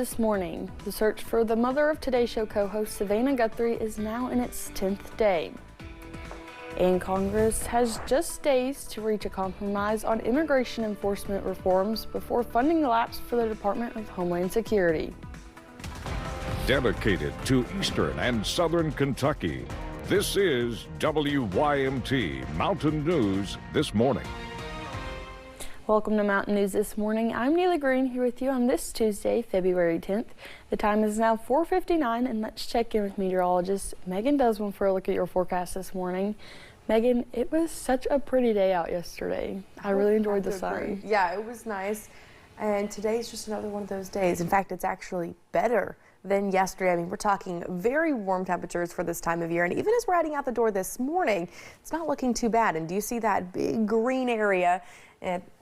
This morning, the search for the mother of Today Show co-host Savannah Guthrie is now in its 10th day. And Congress has just days to reach a compromise on immigration enforcement reforms before funding lapse for the Department of Homeland Security. Dedicated to Eastern and Southern Kentucky, this is WYMT Mountain News This Morning. Welcome to Mountain News This Morning. I'm Neela Green here with you on this Tuesday, February 10th. The time is now 4:59, and let's check in with meteorologist Megan Desmond for a look at your forecast this morning. Megan, it was such a pretty day out yesterday. I really enjoyed the sun. Yeah, it was nice. And today's just another one of those days. In fact, it's actually better than yesterday. I mean, we're talking very warm temperatures for this time of year. And even as we're heading out the door this morning, it's not looking too bad. And do you see that big green area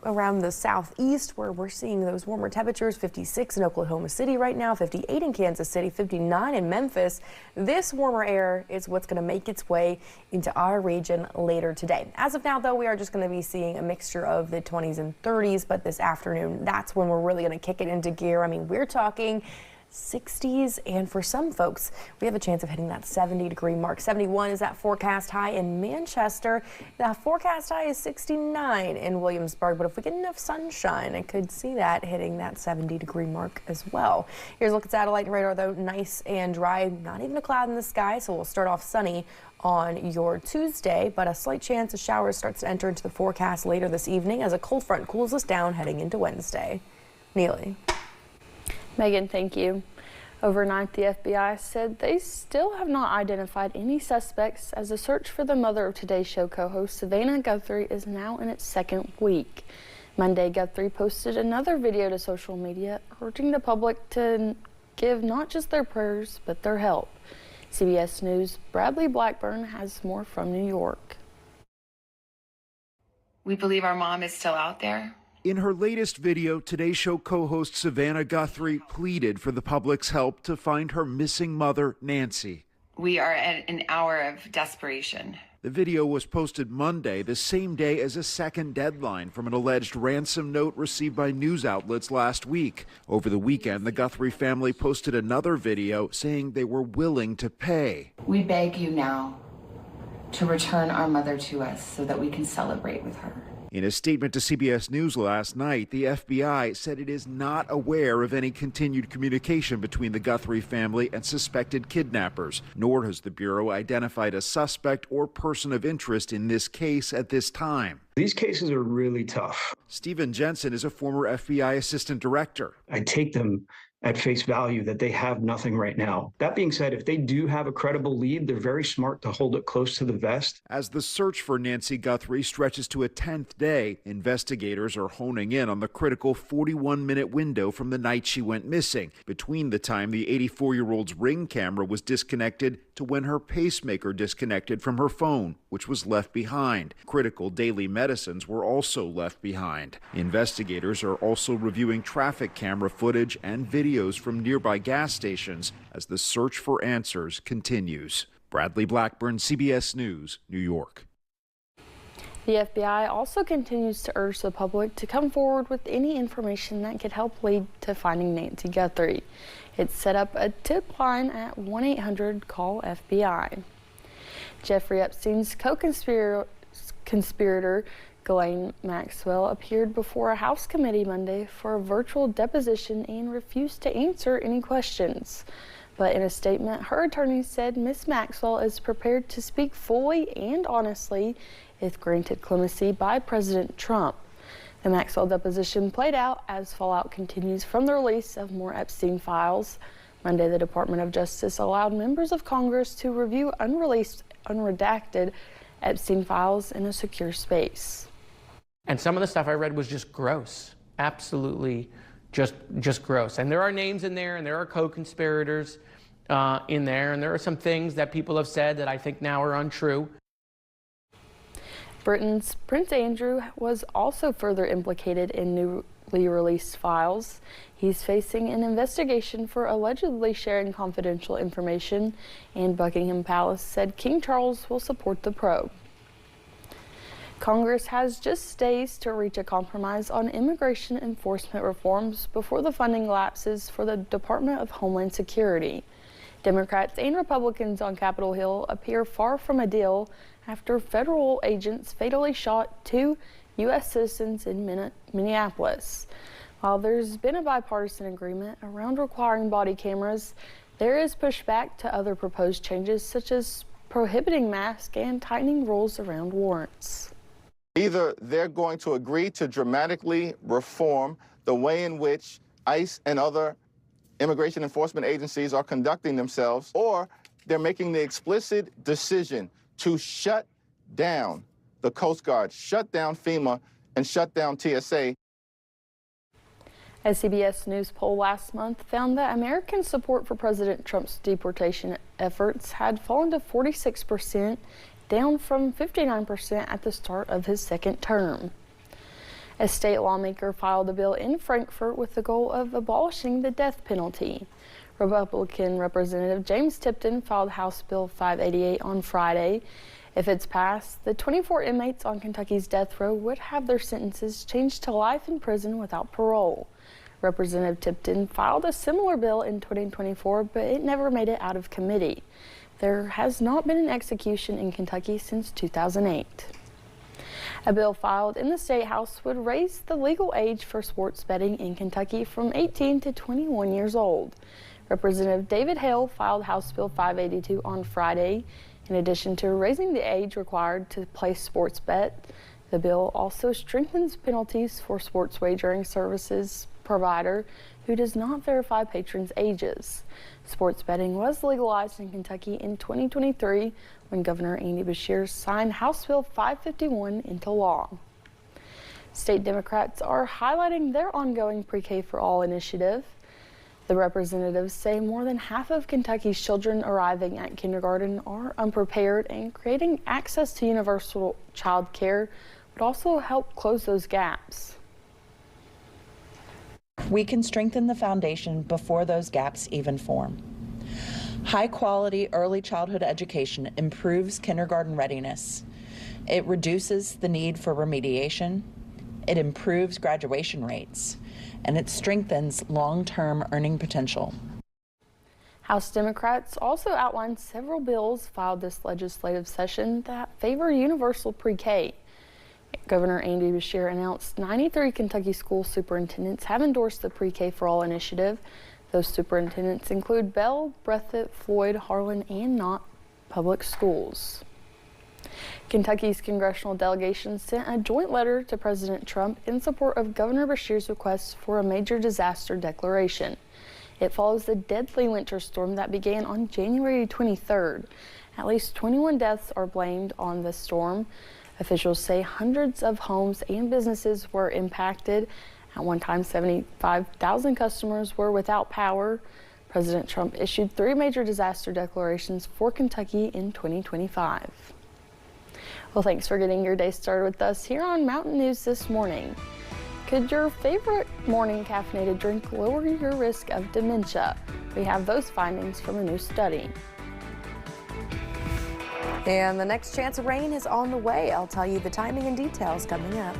around the southeast where we're seeing those warmer temperatures? 56 in Oklahoma City right now, 58 in Kansas City, 59 in Memphis. This warmer air is what's going to make its way into our region later today. As of now, though, we are just going to be seeing a mixture of the 20s and 30s, but this afternoon, that's when we're really going to kick it into gear. I mean, we're talking 60s, and for some folks, we have a chance of hitting that 70-degree mark. 71 is that forecast high in Manchester. The forecast high is 69 in Williamsburg, but if we get enough sunshine, I could see that hitting that 70-degree mark as well. Here's a look at satellite and radar, though. Nice and dry, not even a cloud in the sky, so we'll start off sunny on your Tuesday, but a slight chance of showers starts to enter into the forecast later this evening as a cold front cools us down heading into Wednesday. Neely. Megan, thank you. Overnight, the FBI said they still have not identified any suspects as the search for the mother of Today Show co-host Savannah Guthrie is now in its second week. Monday, Guthrie posted another video to social media urging the public to give not just their prayers, but their help. CBS News' Bradley Blackburn has more from New York. We believe our mom is still out there. In her latest video, Today Show co-host Savannah Guthrie pleaded for the public's help to find her missing mother, Nancy. We are at an hour of desperation. The video was posted Monday, the same day as a second deadline from an alleged ransom note received by news outlets last week. Over the weekend, the Guthrie family posted another video saying they were willing to pay. We beg you now to return our mother to us so that we can celebrate with her. In a statement to CBS News last night, the FBI said it is not aware of any continued communication between the Guthrie family and suspected kidnappers, nor has the Bureau identified a suspect or person of interest in this case at this time. These cases are really tough. Stephen Jensen is a former FBI assistant director. I take them at face value that they have nothing right now. That being said, if they do have a credible lead, they're very smart to hold it close to the vest. As the search for Nancy Guthrie stretches to a 10th day, investigators are honing in on the critical 41-minute window from the night she went missing, between the time the 84-year-old's Ring camera was disconnected to when her pacemaker disconnected from her phone, which was left behind. Critical daily medicines were also left behind. Investigators are also reviewing traffic camera footage and videos from nearby gas stations as the search for answers continues. Bradley Blackburn, CBS News, New York. The FBI also continues to urge the public to come forward with any information that could help lead to finding Nancy Guthrie. It's set up a tip line at 1-800-CALL-FBI. Jeffrey Epstein's co-conspirator Ghislaine Maxwell appeared before a House committee Monday for a virtual deposition and refused to answer any questions. But in a statement, her attorney said Ms. Maxwell is prepared to speak fully and honestly if granted clemency by President Trump. The Maxwell deposition played out as fallout continues from the release of more Epstein files. Monday, the Department of Justice allowed members of Congress to review unreleased, unredacted Epstein files in a secure space. And some of the stuff I read was just gross, absolutely just gross. And there are names in there, and there are co-conspirators in there, and there are some things that people have said that I think now are untrue. Britain's Prince Andrew was also further implicated in newly released files. He's facing an investigation for allegedly sharing confidential information, and Buckingham Palace said King Charles will support the probe. Congress has just days to reach a compromise on immigration enforcement reforms before the funding lapses for the Department of Homeland Security. Democrats and Republicans on Capitol Hill appear far from a deal after federal agents fatally shot 2 U.S. citizens in Minneapolis. While there's been a bipartisan agreement around requiring body cameras, there is pushback to other proposed changes, such as prohibiting masks and tightening rules around warrants. Either they're going to agree to dramatically reform the way in which ICE and other immigration enforcement agencies are conducting themselves, or they're making the explicit decision to shut down the Coast Guard, shut down FEMA, and shut down TSA. A CBS News poll last month found that American support for President Trump's deportation efforts had fallen to 46%, down from 59% at the start of his second term. A state lawmaker filed a bill in Frankfurt with the goal of abolishing the death penalty. Republican Representative James Tipton filed House Bill 588 on Friday. If it's passed, the 24 inmates on Kentucky's death row would have their sentences changed to life in prison without parole. Representative Tipton filed a similar bill in 2024, but it never made it out of committee. There has not been an execution in Kentucky since 2008. A bill filed in the State House would raise the legal age for sports betting in Kentucky from 18 to 21 years old. Representative David Hale filed House Bill 582 on Friday. In addition to raising the age required to place sports bet, the bill also strengthens penalties for sports wagering services provider who does not verify patrons' ages. Sports betting was legalized in Kentucky in 2023 when Governor Andy Beshear signed House Bill 551 into law. State Democrats are highlighting their ongoing Pre-K for All initiative. The representatives say more than half of Kentucky's children arriving at kindergarten are unprepared, and creating access to universal child care would also help close those gaps. We can strengthen the foundation before those gaps even form. High-quality early childhood education improves kindergarten readiness. It reduces the need for remediation. It improves graduation rates, and it strengthens long-term earning potential. House Democrats also outlined several bills filed this legislative session that favor universal pre-K. Governor Andy Beshear announced 93 Kentucky school superintendents have endorsed the Pre-K for All initiative. Those superintendents include Bell, Breathitt, Floyd, Harlan, and Knott public schools. Kentucky's congressional delegation sent a joint letter to President Trump in support of Governor Beshear's request for a major disaster declaration. It follows the deadly winter storm that began on January 23rd. At least 21 deaths are blamed on the storm. Officials say hundreds of homes and businesses were impacted. At one time, 75,000 customers were without power. President Trump issued 3 major disaster declarations for Kentucky in 2025. Well, thanks for getting your day started with us here on Mountain News this morning. Could your favorite morning caffeinated drink lower your risk of dementia? We have those findings from a new study. And the next chance of rain is on the way. I'll tell you the timing and details coming up.